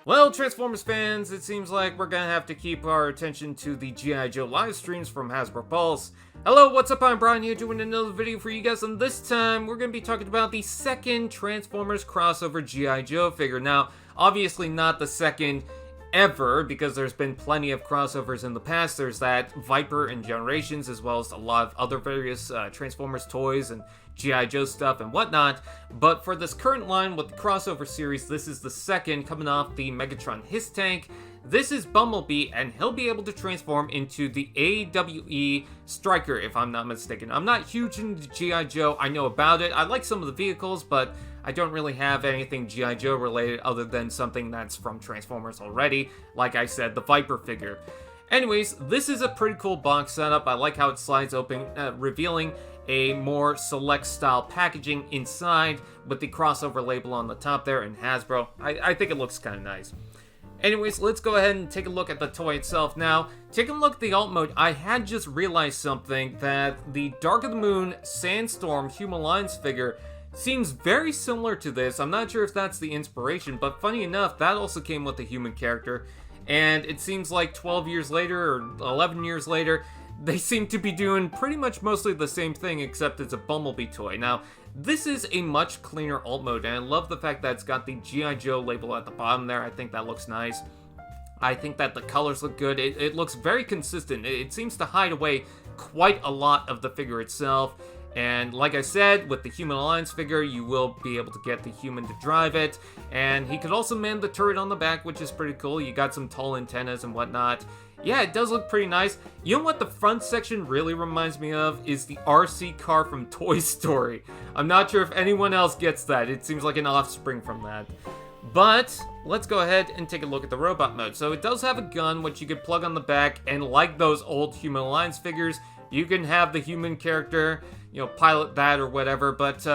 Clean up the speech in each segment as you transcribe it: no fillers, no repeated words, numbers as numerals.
Well, Transformers fans, it seems like we're gonna have to keep our attention to the G.I. Joe live streams from HasbroPULSE. Hello, what's up? I'm Brian here doing another video for you guys, and this time we're gonna be talking about the second Transformers crossover G.I. Joe figure. Now, obviously not the second ever, because there's been plenty of crossovers in the past. There's that Viper and Generations, as well as a lot of other various Transformers toys and G.I. Joe stuff and whatnot. But for this current line with the crossover series, this is the second, coming off the Megatron Hiss Tank. This is Bumblebee, and he'll be able to transform into the A.W.E. Striker, if I'm not mistaken. I'm not huge into G.I. Joe. I know about it. I like some of the vehicles, but I don't really have anything G.I. Joe related other than something that's from Transformers already. Like I said, the Viper figure. Anyways, this is a pretty cool box setup. I like how it slides open, revealing a more select style packaging inside with the crossover label on the top there in Hasbro. I think it looks kind of nice. Anyways, let's go ahead and take a look at the toy itself. Now, taking a look at the alt mode, I had just realized something, that the Dark of the Moon Sandstorm Human Alliance figure seems very similar to this. I'm not sure if that's the inspiration, but funny enough, that also came with a human character. And it seems like 12 years later, or 11 years later, they seem to be doing pretty much mostly the same thing, except it's a Bumblebee toy. Now, this is a much cleaner alt mode, and I love the fact that it's got the G.I. Joe label at the bottom there. I think that looks nice. I think that the colors look good. It looks very consistent. It seems to hide away quite a lot of the figure itself. And like I said, with the Human Alliance figure, you will be able to get the human to drive it. And he could also man the turret on the back, which is pretty cool. You got some tall antennas and whatnot. Yeah, it does look pretty nice. You know what the front section really reminds me of is the RC car from Toy Story. I'm not sure if anyone else gets that. It seems like an offspring from that. But let's go ahead and take a look at the robot mode. So it does have a gun, which you could plug on the back, and like those old Human Alliance figures, you can have the human character, you know, pilot that or whatever. But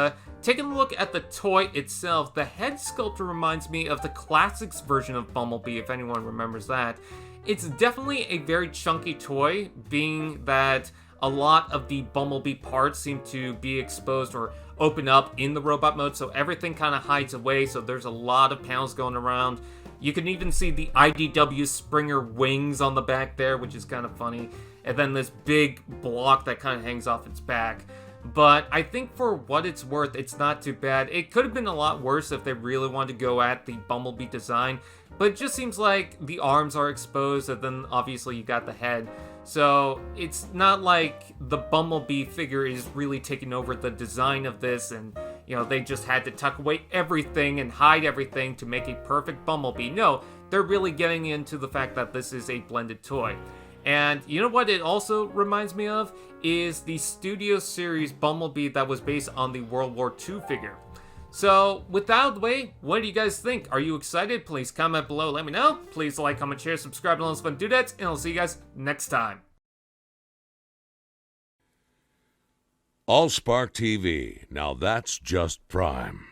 taking a look at the toy itself, the head sculpture reminds me of the classics version of Bumblebee, if anyone remembers that. It's definitely a very chunky toy, being that a lot of the Bumblebee parts seem to be exposed or open up in the robot mode, so everything kind of hides away, so there's a lot of panels going around. You can even see the IDW Springer wings on the back there, which is kind of funny, and then this big block that kind of hangs off its back. But I think for what it's worth, it's not too bad. It could have been a lot worse if they really wanted to go at the Bumblebee design, but it just seems like the arms are exposed, and then obviously you got the head. So it's not like the Bumblebee figure is really taking over the design of this, and you know, they just had to tuck away everything and hide everything to make a perfect Bumblebee. No, they're really getting into the fact that this is a blended toy. And you know what it also reminds me of is the Studio Series Bumblebee that was based on the World War II figure. So, with that out of the way, what do you guys think? Are you excited? Please comment below, let me know. Please like, comment, share, subscribe, and all those fun dudettes, and I'll see you guys next time. AllSpark TV, now that's just prime.